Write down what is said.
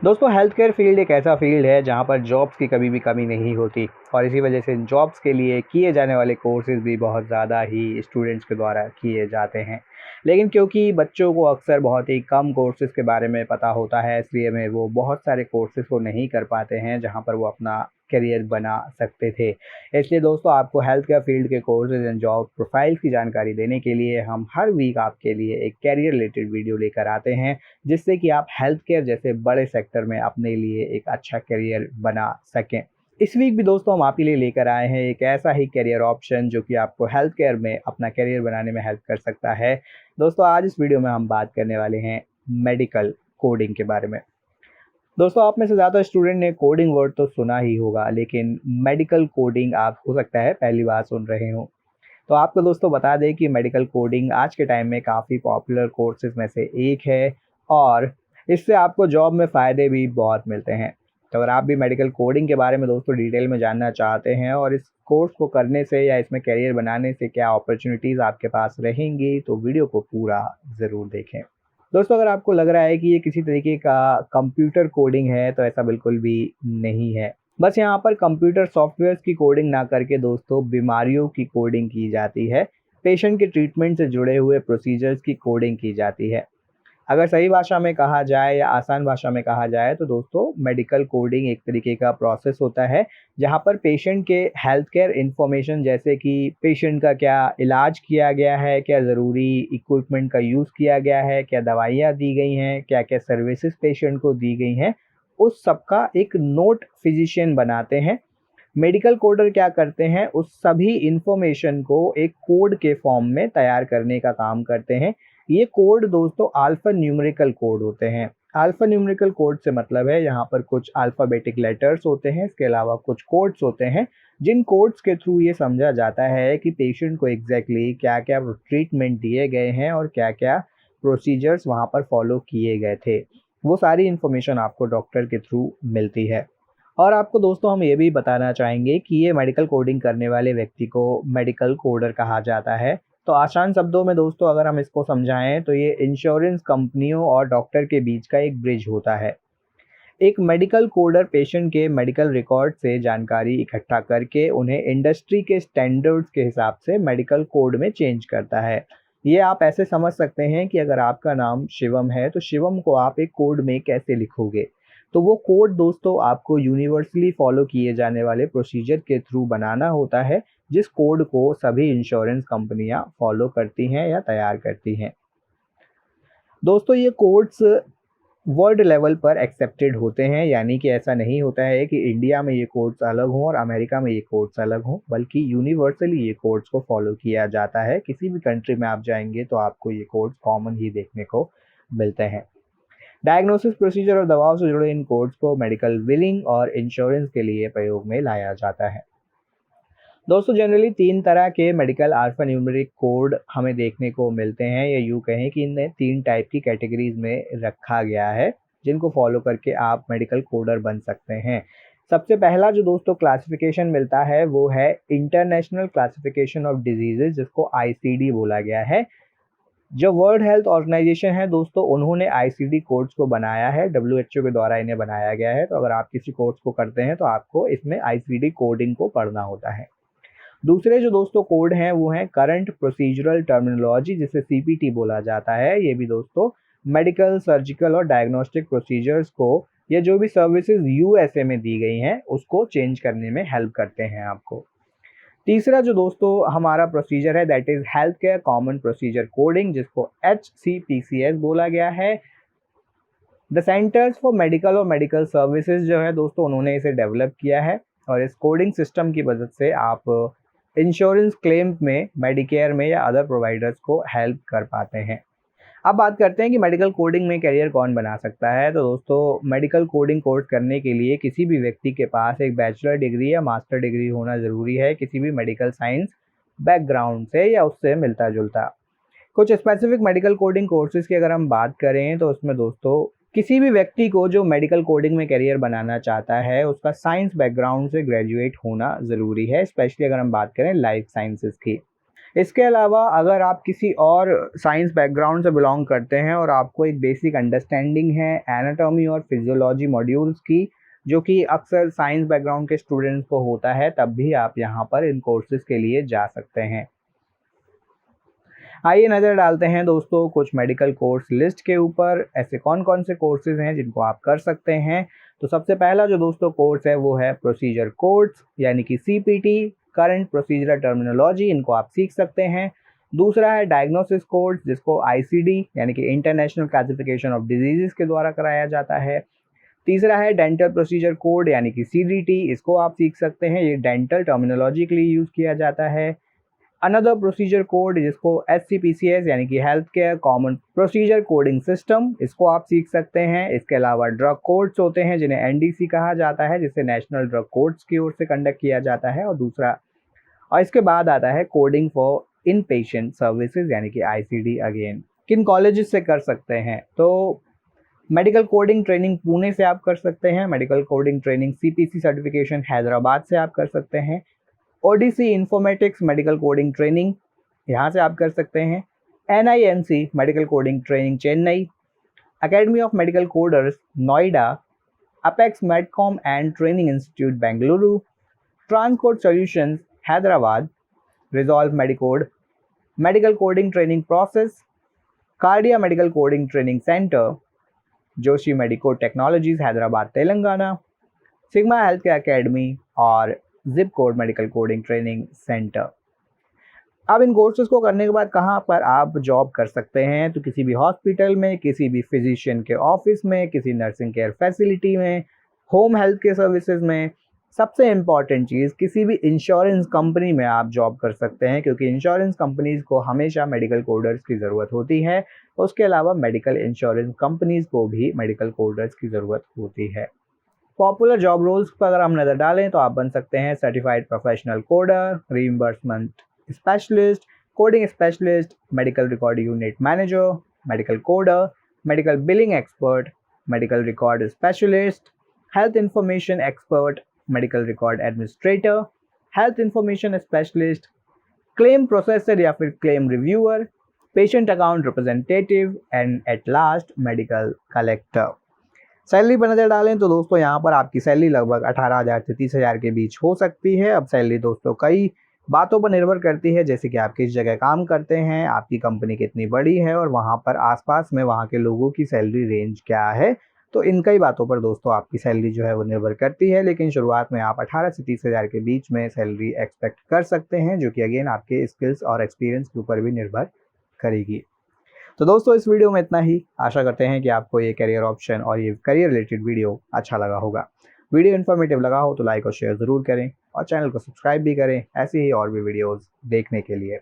दोस्तों health care field एक ऐसा फील्ड है जहाँ पर जॉब्स की कभी भी कमी नहीं होती और इसी वजह से जॉब्स के लिए किए जाने वाले कोर्सेज भी बहुत ज़्यादा ही स्टूडेंट्स के द्वारा किए जाते हैं। लेकिन क्योंकि बच्चों को अक्सर बहुत ही कम कोर्सेज के बारे में पता होता है, इसलिए में वो बहुत सारे कोर्सेज को नहीं कर पाते हैं जहाँ पर वो अपना करियर बना सकते थे। इसलिए दोस्तों आपको हेल्थ केयर फील्ड के कोर्सेज एंड जॉब प्रोफाइल्स की जानकारी देने के लिए हम हर वीक आपके लिए एक कैरियर रिलेटेड वीडियो लेकर आते हैं, जिससे कि आप हेल्थ केयर जैसे बड़े सेक्टर में अपने लिए एक अच्छा करियर बना सकें। इस वीक भी दोस्तों हम आपके लिए लेकर आए हैं एक ऐसा ही करियर ऑप्शन जो कि आपको हेल्थ केयर में अपना करियर बनाने में हेल्प कर सकता है। दोस्तों आज इस वीडियो में हम बात करने वाले हैं मेडिकल कोडिंग के बारे में। दोस्तों आप में से ज़्यादा स्टूडेंट ने कोडिंग वर्ड तो सुना ही होगा, लेकिन मेडिकल कोडिंग आप हो सकता है पहली बार सुन रहे हो। तो आपको दोस्तों बता दें कि मेडिकल कोडिंग आज के टाइम में काफ़ी पॉपुलर कोर्सेज में से एक है और इससे आपको जॉब में फ़ायदे भी बहुत मिलते हैं। तो अगर आप भी मेडिकल कोडिंग के बारे में दोस्तों डिटेल में जानना चाहते हैं और इस कोर्स को करने से या इसमें करियर बनाने से क्या अपॉर्चुनिटीज़ आपके पास रहेंगी, तो वीडियो को पूरा ज़रूर देखें। दोस्तों अगर आपको लग रहा है कि ये किसी तरीके का कंप्यूटर कोडिंग है, तो ऐसा बिल्कुल भी नहीं है। बस यहाँ पर कंप्यूटर सॉफ्टवेयर्स की कोडिंग ना करके दोस्तों बीमारियों की कोडिंग की जाती है। पेशेंट के ट्रीटमेंट से जुड़े हुए प्रोसीजर्स की कोडिंग की जाती है। अगर सही भाषा में कहा जाए या आसान भाषा में कहा जाए तो दोस्तों मेडिकल कोडिंग एक तरीके का प्रोसेस होता है जहाँ पर पेशेंट के हेल्थ केयर इंफॉर्मेशन, जैसे कि पेशेंट का क्या इलाज किया गया है, क्या ज़रूरी इक्विपमेंट का यूज़ किया गया है, क्या दवाइयाँ दी गई हैं, क्या क्या सर्विसेज पेशेंट को दी गई हैं, उस सब का एक नोट फिजिशियन बनाते हैं। मेडिकल कोडर क्या करते हैं, उस सभी इंफॉर्मेशन को एक कोड के फॉर्म में तैयार करने का काम करते हैं। ये कोड दोस्तों अल्फा न्यूमेरिकल कोड होते हैं। अल्फा न्यूमेरिकल कोड से मतलब है यहाँ पर कुछ अल्फ़ाबेटिक लेटर्स होते हैं, इसके अलावा कुछ कोड्स होते हैं जिन कोड्स के थ्रू ये समझा जाता है कि पेशेंट को एग्जैक्टली क्या क्या ट्रीटमेंट दिए गए हैं और क्या क्या प्रोसीजर्स वहाँ पर फॉलो किए गए थे। वो सारी इन्फॉर्मेशन आपको डॉक्टर के थ्रू मिलती है। और आपको दोस्तों हम ये भी बताना चाहेंगे कि ये मेडिकल कोडिंग करने वाले व्यक्ति को मेडिकल कोडर कहा जाता है। तो आसान शब्दों में दोस्तों अगर हम इसको समझाएं तो ये इंश्योरेंस कंपनियों और डॉक्टर के बीच का एक ब्रिज होता है। एक मेडिकल कोडर पेशेंट के मेडिकल रिकॉर्ड से जानकारी इकट्ठा करके उन्हें इंडस्ट्री के स्टैंडर्ड्स के हिसाब से मेडिकल कोड में चेंज करता है। ये आप ऐसे समझ सकते हैं कि अगर आपका नाम शिवम है तो शिवम को आप एक कोड में कैसे लिखोगे। तो वो कोड दोस्तों आपको यूनिवर्सली फॉलो किए जाने वाले प्रोसीजर के थ्रू बनाना होता है, जिस कोड को सभी इंश्योरेंस कंपनियां फॉलो करती हैं या तैयार करती हैं। दोस्तों ये कोड्स वर्ल्ड लेवल पर एक्सेप्टेड होते हैं, यानी कि ऐसा नहीं होता है कि इंडिया में ये कोड्स अलग हों और अमेरिका में ये कोड्स अलग हों, बल्कि यूनिवर्सली ये कोड्स को फॉलो किया जाता है। किसी भी कंट्री में आप जाएंगे तो आपको ये कोड्स कॉमन ही देखने को मिलते हैं। डायग्नोसिस प्रोसीजर और दवाओं से जुड़े इन कोड्स को मेडिकल बिलिंग और इंश्योरेंस के लिए प्रयोग में लाया जाता है। दोस्तों जनरली 3 तरह के मेडिकल अल्फान्यूमेरिक कोड हमें देखने को मिलते हैं, या यूँ कहें कि इन्हें 3 टाइप की कैटेगरीज में रखा गया है, जिनको फॉलो करके आप मेडिकल कोडर बन सकते हैं। सबसे पहला जो दोस्तों क्लासिफिकेशन मिलता है वो है इंटरनेशनल क्लासिफिकेशन ऑफ डिजीजेज, जिसको आईसीडी बोला गया है। जो वर्ल्ड हेल्थ ऑर्गेनाइजेशन है दोस्तों, उन्होंने आईसीडी कोड्स को बनाया है, डब्ल्यूएचओ के द्वारा इन्हें बनाया गया है। तो अगर आप किसी कोर्स को करते हैं तो आपको इसमें आईसीडी कोडिंग को पढ़ना होता है। दूसरे जो दोस्तों कोड हैं वो हैं करंट प्रोसीजरल टर्मिनोलॉजी, जिसे सीपीटी बोला जाता है। ये भी दोस्तों मेडिकल, सर्जिकल और डायग्नोस्टिक प्रोसीजर्स को या जो भी सर्विसेज यूएसए में दी गई हैं उसको चेंज करने में हेल्प करते हैं आपको। तीसरा जो दोस्तों हमारा प्रोसीजर है that is health care common procedure coding, जिसको HCPCS बोला गया है। द सेंटर्स फॉर मेडिकल और मेडिकल सर्विसेज जो है दोस्तों, उन्होंने इसे डेवलप किया है और इस कोडिंग सिस्टम की मदद से आप इंश्योरेंस क्लेम में, मेडिकेयर में या अदर प्रोवाइडर्स को हेल्प कर पाते हैं। अब बात करते हैं कि मेडिकल कोडिंग में करियर कौन बना सकता है। तो दोस्तों मेडिकल कोडिंग कोर्स करने के लिए किसी भी व्यक्ति के पास एक बैचलर डिग्री या मास्टर डिग्री होना ज़रूरी है, किसी भी मेडिकल साइंस बैकग्राउंड से या उससे मिलता जुलता। कुछ स्पेसिफिक मेडिकल कोडिंग कोर्सेज की अगर हम बात करें तो उसमें दोस्तों किसी भी व्यक्ति को जो मेडिकल कोडिंग में करियर बनाना चाहता है उसका साइंस बैकग्राउंड से ग्रेजुएट होना ज़रूरी है, स्पेशली अगर हम बात करें लाइफ साइंसेज की। इसके अलावा अगर आप किसी और साइंस बैकग्राउंड से बिलोंग करते हैं और आपको एक बेसिक अंडरस्टैंडिंग है एनाटॉमी और फिजियोलॉजी मॉड्यूल्स की, जो कि अक्सर साइंस बैकग्राउंड के स्टूडेंट्स को होता है, तब भी आप यहाँ पर इन कोर्सेज़ के लिए जा सकते हैं। आइए नज़र डालते हैं दोस्तों कुछ मेडिकल कोर्स लिस्ट के ऊपर, ऐसे कौन कौन से कोर्सेज़ हैं जिनको आप कर सकते हैं। तो सबसे पहला जो दोस्तों कोर्स है वो है प्रोसीजर कोर्स यानी कि CPT, करंट प्रोसीजरल टर्मिनोलॉजी, इनको आप सीख सकते हैं। दूसरा है डायग्नोसिस कोर्स जिसको ICD यानी कि इंटरनेशनल क्लासिफिकेशन ऑफ डिजीज़ के द्वारा कराया जाता है। तीसरा है डेंटल प्रोसीजर कोड यानी कि CDT, इसको आप सीख सकते हैं, ये डेंटल टर्मिनोलॉजी के लिए यूज़ किया जाता है। अनदर प्रोसीजर कोड जिसको HCPCS यानी कि health care common procedure coding system, इसको आप सीख सकते हैं। इसके अलावा ड्रग कोड्स होते हैं जिन्हें NDC कहा जाता है, जिसे नेशनल ड्रग कोड्स की ओर से कंडक्ट किया जाता है। और इसके बाद आता है coding for in patient services यानी कि ICD अगेन। किन कॉलेजेस से कर सकते हैं, तो मेडिकल कोडिंग ट्रेनिंग पुणे से आप कर सकते हैं। Medical coding training CPC certification Hyderabad से आप कर सकते हैं। ODC informatics medical coding training यहाँ से आप कर सकते हैं। NIMC medical coding training Chennai, academy of medical coders Noida, apex Medcom and training institute Bengaluru, transcode solutions Hyderabad, resolve Medicode medical coding training process, Cardia medical coding training centre, Joshi Medicode technologies Hyderabad Telangana, sigma health care academy और zip code medical coding training centre. अब इन courses को करने के बाद कहाँ पर आप job कर सकते हैं, तो किसी भी हॉस्पिटल में, किसी भी फिजिशियन के ऑफिस में, किसी नर्सिंग केयर फैसिलिटी में, होम हेल्थ केयर सर्विसेज में, सबसे इम्पॉर्टेंट चीज़ किसी भी इंश्योरेंस कंपनी में आप जॉब कर सकते हैं, क्योंकि इंश्योरेंस कंपनीज़ को हमेशा मेडिकल कोडर्स की ज़रूरत होती है। उसके अलावा मेडिकल इंश्योरेंस कंपनीज़ को भी मेडिकल कोडर्स की ज़रूरत होती है। पॉपुलर जॉब रोल्स पर अगर हम नज़र डालें तो आप बन सकते हैं certified professional coder, reimbursement specialist, coding specialist, medical record unit manager, medical coder, medical billing expert, medical record specialist, health information expert, medical record administrator, health information specialist, claim processor या फिर claim reviewer, patient account representative and at last medical collector. Salary पर नज़र डालें तो दोस्तों यहाँ पर आपकी सैलरी लगभग 18,000 से 30,000 के बीच हो सकती है। अब सैलरी दोस्तों कई बातों पर निर्भर करती है, जैसे कि आप किस जगह काम करते हैं, आपकी कंपनी कितनी बड़ी है और वहाँ पर आसपास में वहाँ के लोगों की सैलरी रेंज क्या है। तो इन कई बातों पर दोस्तों आपकी सैलरी जो है वो निर्भर करती है, लेकिन शुरुआत में आप 18 से 30,000 के बीच में सैलरी एक्सपेक्ट कर सकते हैं, जो कि अगेन आपके स्किल्स और एक्सपीरियंस के ऊपर भी निर्भर करेगी। तो दोस्तों इस वीडियो में इतना ही। आशा करते हैं कि आपको ये करियर ऑप्शन और ये करियर रिलेटेड वीडियो अच्छा लगा होगा। वीडियो इन्फॉर्मेटिव लगा हो तो लाइक और शेयर ज़रूर करें और चैनल को सब्सक्राइब भी करें ऐसी ही और भी वीडियोस देखने के लिए।